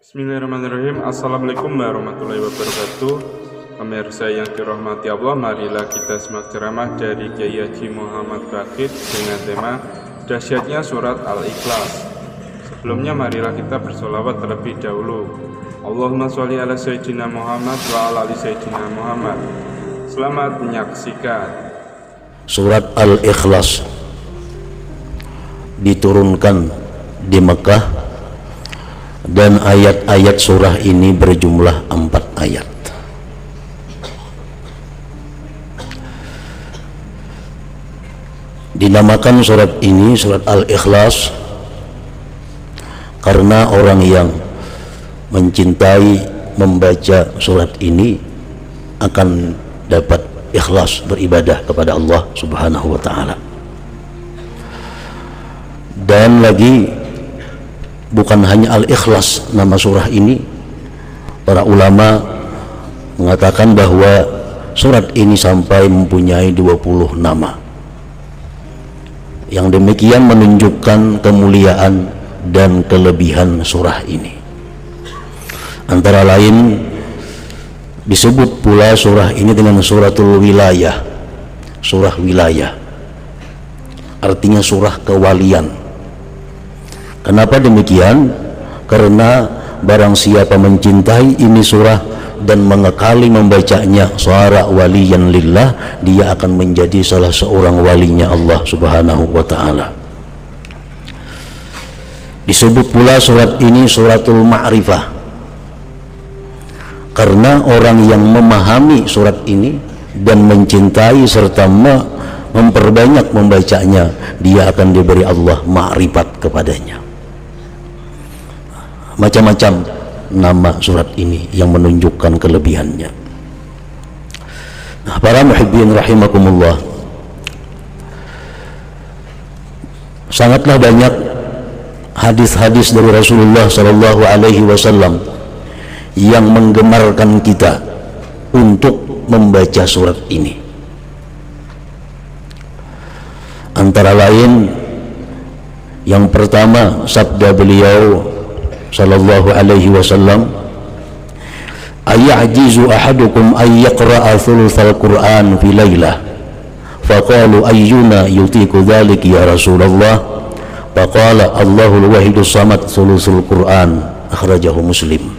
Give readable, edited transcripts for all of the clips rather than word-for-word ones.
Bismillahirrahmanirrahim. Assalamualaikum warahmatullahi wabarakatuh. Pemirsa yang dirahmati Allah, marilah kita simak ceramah dari Kiai Haji Muhammad Bakir dengan tema dahsyatnya surat Al-Ikhlas. Sebelumnya marilah kita bersolawat terlebih dahulu. Allahumma sholli ala sayyidina Muhammad wa ala ali sayyidina Muhammad. Selamat menyaksikan. Surat Al-Ikhlas diturunkan di Mekah dan ayat-ayat surah ini berjumlah 4 ayat. Dinamakan surat ini surat Al-Ikhlas karena orang yang mencintai membaca surat ini akan dapat ikhlas beribadah kepada Allah Subhanahu wa taala. Dan lagi bukan hanya Al-Ikhlas nama surah ini, para ulama mengatakan bahwa surat ini sampai mempunyai 20 nama. Yang demikian menunjukkan kemuliaan dan kelebihan surah ini. Antara lain disebut pula surah ini dengan suratul wilayah, surah wilayah, artinya surah kewalian. Kenapa demikian? Karena barang siapa mencintai ini surah dan mengekali membacanya suara waliyan lillah, dia akan menjadi salah seorang walinya Allah Subhanahu wa ta'ala. Disebut pula surat ini suratul ma'rifah karena orang yang memahami surat ini dan mencintai serta memperbanyak membacanya, dia akan diberi Allah ma'rifat kepadanya. Macam-macam nama surat ini yang menunjukkan kelebihannya. Nah, para muhibbin rahimakumullah, sangatlah banyak hadis-hadis dari Rasulullah sallallahu alaihi wasallam yang menggemarkan kita untuk membaca surat ini. Antara lain yang pertama sabda beliau sallallahu alaihi wasallam, ayajizu ahadukum ay yaqra'a thulutsal Qur'an fi lailah, faqalu ayyuna yutiku dzalik ya Rasulullah, faqala Allahul wahidus samad thulutsul Qur'an, akhrajahu Muslim.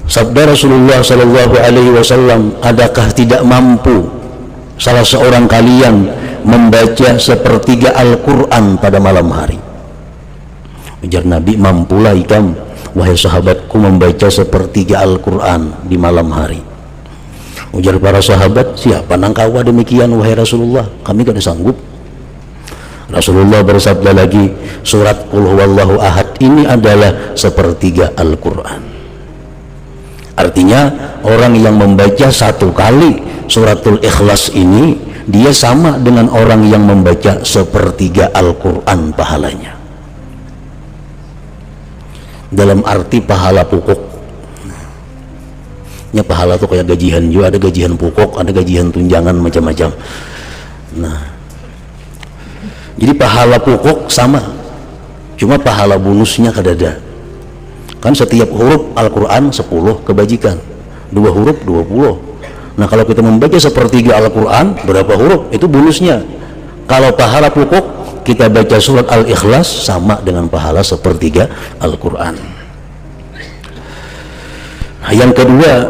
Sabda Rasulullah sallallahu alaihi wasallam, adakah tidak mampu salah seorang kalian membaca sepertiga Al-Qur'an pada malam hari? Ujar Nabi, mampulah ikam wahai sahabatku membaca sepertiga Al-Quran di malam hari. Ujar para sahabat, siapa nangkawa demikian wahai Rasulullah, kami tidak sanggup. Rasulullah bersabda lagi, surat Qul huwallahu ahad ini adalah sepertiga Al-Quran. Artinya orang yang membaca satu kali suratul Ikhlas ini, dia sama dengan orang yang membaca sepertiga Al-Quran pahalanya. Dalam arti pahala pokok. Ya, pahala tuh kayak gajian juga, ada gajian pokok, ada gajian tunjangan, macam-macam. Nah, jadi pahala pokok sama, cuma pahala bonusnya kadada. Kan setiap huruf Al-Quran 10 kebajikan, 2 huruf 20. Nah, kalau kita membaca sepertiga Al-Quran, berapa huruf? Itu bonusnya. Kalau pahala pokok kita baca surat Al-Ikhlas sama dengan pahala sepertiga Al-Quran. Nah, yang kedua,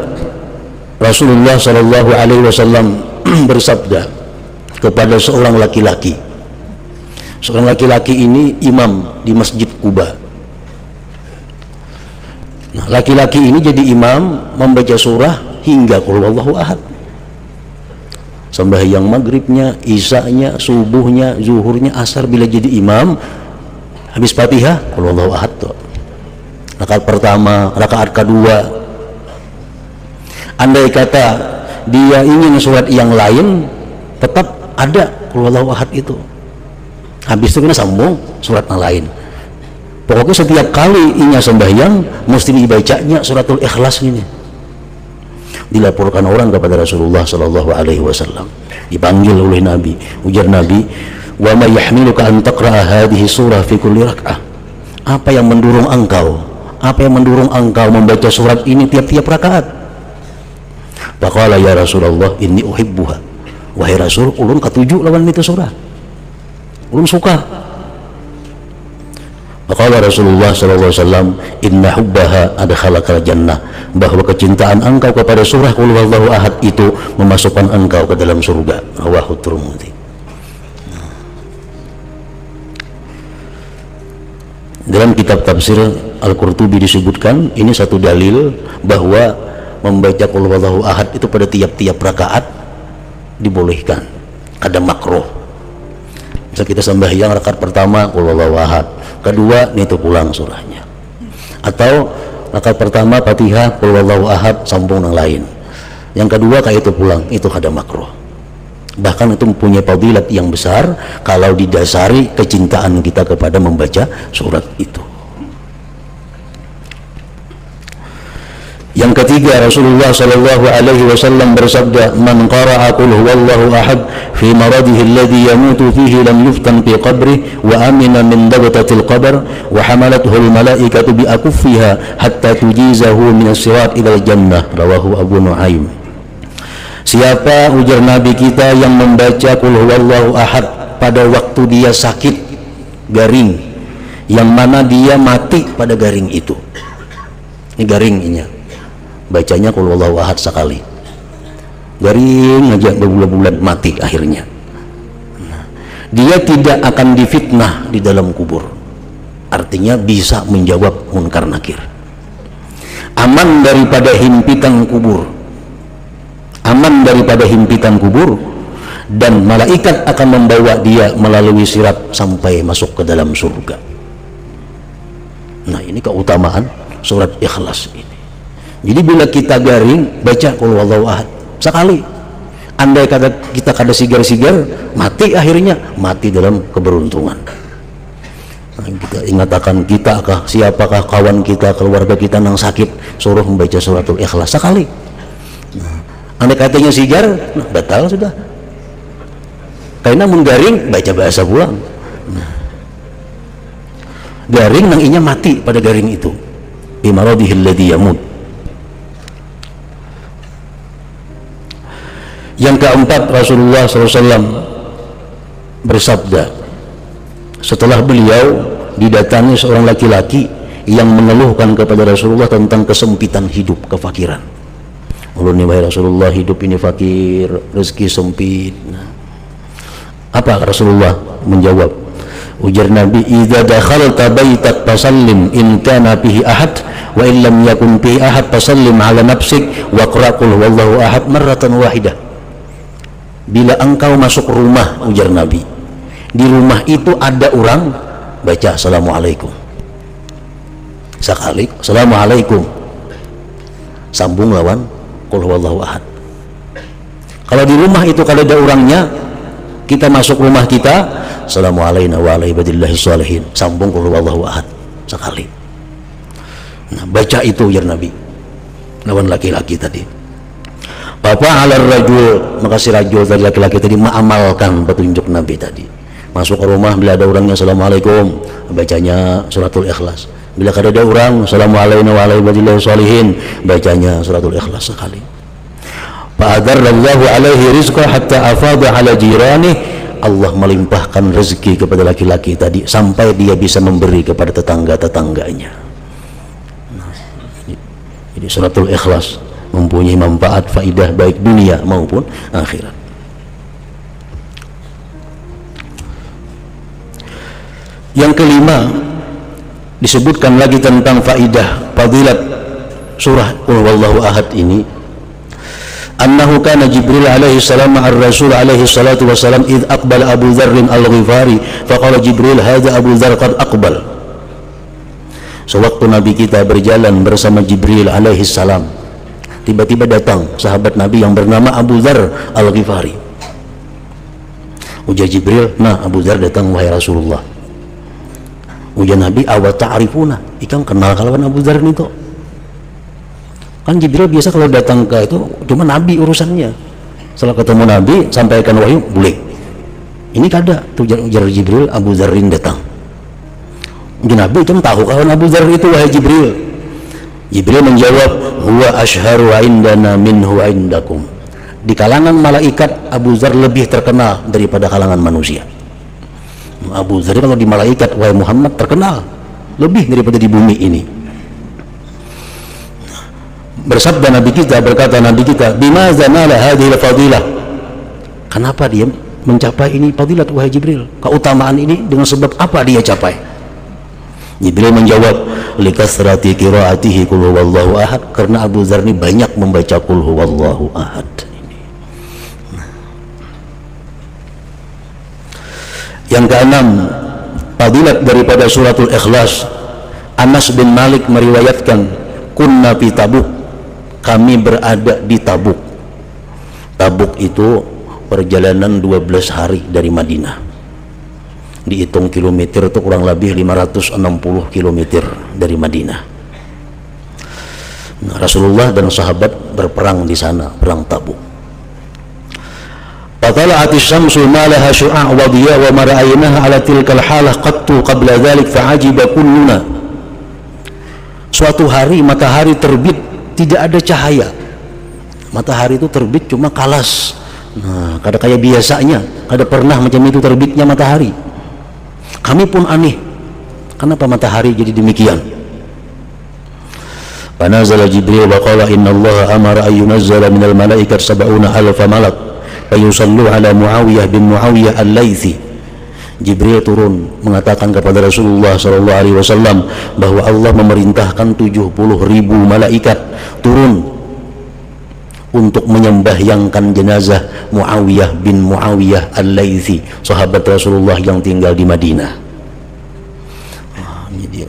Rasulullah sallallahu alaihi wasallam bersabda kepada seorang laki-laki. Seorang laki-laki ini imam di Masjid Quba. Nah, laki-laki ini jadi imam membaca surah hingga Qul huwallahu ahad. Sembahyang maghribnya, isanya, subuhnya, zuhurnya, asar, bila jadi imam habis Fatihah Qul huwallahu ahad tuh. Rakaat pertama, rakaat kedua, andai kata dia ingin surat yang lain, tetap ada Qul huwallahu ahad itu. Habis itu kita sambung surat yang lain. Pokoknya setiap kali inya sembahyang mesti dibacanya suratul Ikhlas ini. Dilaporkan orang kepada Rasulullah sallallahu alaihi wasallam, dipanggil oleh Nabi. Ujar Nabi, wa ma yahmiluka an taqra'a hadhihi surah fi kulli rak'ah, Apa yang mendorong engkau? Apa yang mendorong engkau membaca surat ini tiap-tiap rakaat? Faqala ya Rasulullah inni uhibbuha. Wahai Rasul, ulun katuju lawan itu surah. Ulun suka. Faqala Rasulullah sallallahu alaihi wasallam inna hubbaha adkhalakal jannah. Bahwa kecintaan engkau kepada surah Qul huwallahu ahad itu memasukkan engkau ke dalam surga. Rawahu Tirmidzi. Dalam kitab tafsir Al-Qurtubi disebutkan ini satu dalil bahwa membaca Qul huwallahu ahad itu pada tiap-tiap rakaat dibolehkan. Ada makruh. Bisa kita sembahyang rakaat pertama Qul huwallahu ahad, kedua itu pulang surahnya. Atau rakaat pertama Fatihah Qul huwallahu ahad sambung yang lain. Yang kedua kayak itu pulang, itu ada makruh. Bahkan itu mempunyai fadilat yang besar kalau didasari kecintaan kita kepada membaca surat itu. Yang ketiga, Rasulullah sallallahu alaihi wasallam bersabda, "Man qara'a qul huwallahu ahad fi maradihi alladhi yamutu fihi lam yuftan fi qabrihi wa amina min dabtatil qabr wa hamalathu al malaikatu bi akuffiha hatta tujizahu min as-sirat ila al-jannah." Rawahu Abu Nuaim. Siapa, ujar Nabi kita, yang membaca Qul huwallahu ahad pada waktu dia sakit garing, yang mana dia mati pada garing itu. Ini garingnya. Bacanya Qul huwallahu ahad sekali. Garing aja berbulan-bulan mati akhirnya. Dia tidak akan difitnah di dalam kubur. Artinya bisa menjawab munkar nakir. Aman daripada himpitan kubur. Aman daripada himpitan kubur, dan malaikat akan membawa dia melalui sirat sampai masuk ke dalam surga. Nah, ini keutamaan surat Ikhlas ini. Jadi bila kita garing baca Qul huwallahu ahad sekali, andai kata kita kada sigar-sigar mati, akhirnya mati dalam keberuntungan. Nah, kita ingatakan kita kah, siapakah kawan kita, keluarga kita yang sakit, suruh membaca suratul Ikhlas sekali. Andai katanya sigar, nah, batal sudah. Karena menggaring baca bahasa pulang. Nah, garing nang inya mati pada garing itu. Imaradihil ladzi yamut. Yang keempat, Rasulullah SAW bersabda setelah beliau didatangi seorang laki-laki yang mengeluhkan kepada Rasulullah tentang kesempitan hidup, kefakiran. Ulun wahai Rasulullah, hidup ini fakir, rezeki sempit. Nah, apa Rasulullah menjawab? Ujar Nabi, "Idza dakhalta baitak fasallim in kana fihi ahad wa in lam yakun fihi ahad fasallim ala nafsik wa qra qul huwallahu ahad marratan wahidah." Bila engkau masuk rumah, ujar Nabi, di rumah itu ada orang, baca assalamualaikum sekali, assalamualaikum, sambung lawan Qul huwallahu ahad. Kalau di rumah itu kalau ada orangnya, kita masuk rumah kita, assalamualaikum wa ala ibadillahi sholihin, sambung Qul huwallahu ahad sekali. Nah, baca itu ya Nabi lawan laki-laki tadi. Bapak alar rajul, maka si rajul tadi, laki-laki tadi mengamalkan petunjuk Nabi tadi. Masuk ke rumah, bila ada orangnya assalamualaikum, bacanya suratul Ikhlas. Bila ada orang assalamualaikum wa ala ibadillahi sholihin, bacanya suratul Ikhlas sekali. Fa'adarallahu alaihi rizqa hatta afadha ala jirani. Allah melimpahkan rezeki kepada laki-laki tadi sampai dia bisa memberi kepada tetangga-tetangganya. Nah, jadi suratul Ikhlas mempunyai manfaat, faidah baik dunia maupun akhirat. Yang kelima, disebutkan lagi tentang faidah fadilat surah Qul huwallahu ahad ini. Annahu kana Jibril alaihi salam ma'ar Rasul alaihi salatu wassalam id aqbala Abu Dzar al-Ghifari faqala Jibril hadza Abu Dzar qad aqbal. Sewaktu Nabi kita berjalan bersama Jibril alaihi salam, tiba-tiba datang sahabat Nabi yang bernama Abu Dzar al-Ghifari. Ujar Jibril, "Nah, Abu Dzar datang wahai Rasulullah." Ujar Nabi, "Awa ta'rifuna?" Ikang kenal kalawan Abu Dzar itu. Kan Jibril biasa kalau datang ke itu cuma Nabi urusannya. Setelah ketemu Nabi, sampaikan wahyu, boleh. Ini kada, ujar Jibril, Abu Dzarin datang. Nabi itu tahu kawan Abu Dzar itu, wahai Jibril. Jibril menjawab, huwa ashharu indana minhu indakum. Di kalangan malaikat Abu Dzar lebih terkenal daripada kalangan manusia. Abu Dzar kalau di malaikat, wahai Muhammad, terkenal lebih daripada di bumi ini. Bersabda Nabi kita, berkata Nabi kita, bimaza nala hadhil fadilah. Kenapa dia mencapai ini fadilat, wahai Jibril? Keutamaan ini dengan sebab apa dia capai? Jibril menjawab, likasrati qiraatihi qul huwallahu ahad. Karena Abu Dzar ini banyak membaca qul huwallahu ahad. Yang keenam, fadilat daripada suratul Ikhlas. Anas bin Malik meriwayatkan, kunna fi Tabuk, kami berada di Tabuk. Tabuk itu perjalanan 12 hari dari Madinah. Dihitung kilometer itu kurang lebih 560 kilometer dari Madinah. Nah, Rasulullah dan sahabat berperang di sana, perang Tabuk. Fatala'atis syamsu ma laha syu'a' wa diya wa ma ra'aynaha 'ala tilkal halah qattu qabla dhalik fa'ajiba kulluna. Suatu hari matahari terbit, tidak ada cahaya. Matahari itu terbit cuma kalas. Nah, kada kayak biasanya, kada pernah macam itu terbitnya matahari. Kami pun aneh, kenapa matahari jadi demikian? Fanazala Jibril wa qala inna Allah amara an yunazzala minal malaikat sab'una alfa malak fayusallu ala Muawiyah bin Muawiyah al-Laythi. Jibril turun mengatakan kepada Rasulullah SAW bahwa Allah memerintahkan 70.000 malaikat turun untuk menyembahyangkan jenazah Muawiyah bin Muawiyah al-Laythi, sahabat Rasulullah yang tinggal di Madinah.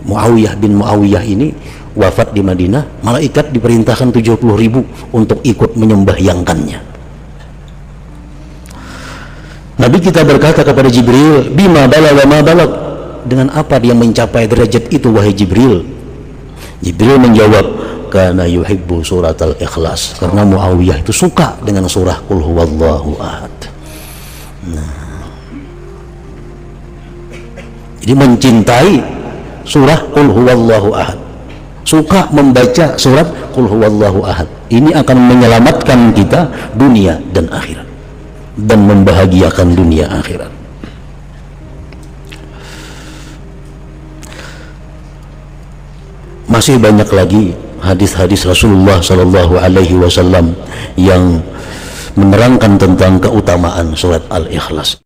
Muawiyah bin Muawiyah ini wafat di Madinah, malaikat diperintahkan 70.000 untuk ikut menyembahyangkannya. Nabi kita berkata kepada Jibril, bima balagha ma balag, dengan apa dia mencapai derajat itu, wahai Jibril? Jibril menjawab, kana yuhibbu surat al-Ikhlas, karena Muawiyah itu suka dengan surah qul huwallahu ahad. Nah, jadi mencintai surah qul huwallahu ahad, suka membaca surat qul huwallahu ahad. Ini akan menyelamatkan kita dunia dan akhirat, dan membahagiakan dunia akhirat. Masih banyak lagi hadis-hadis Rasulullah SAW yang menerangkan tentang keutamaan surat Al-Ikhlas.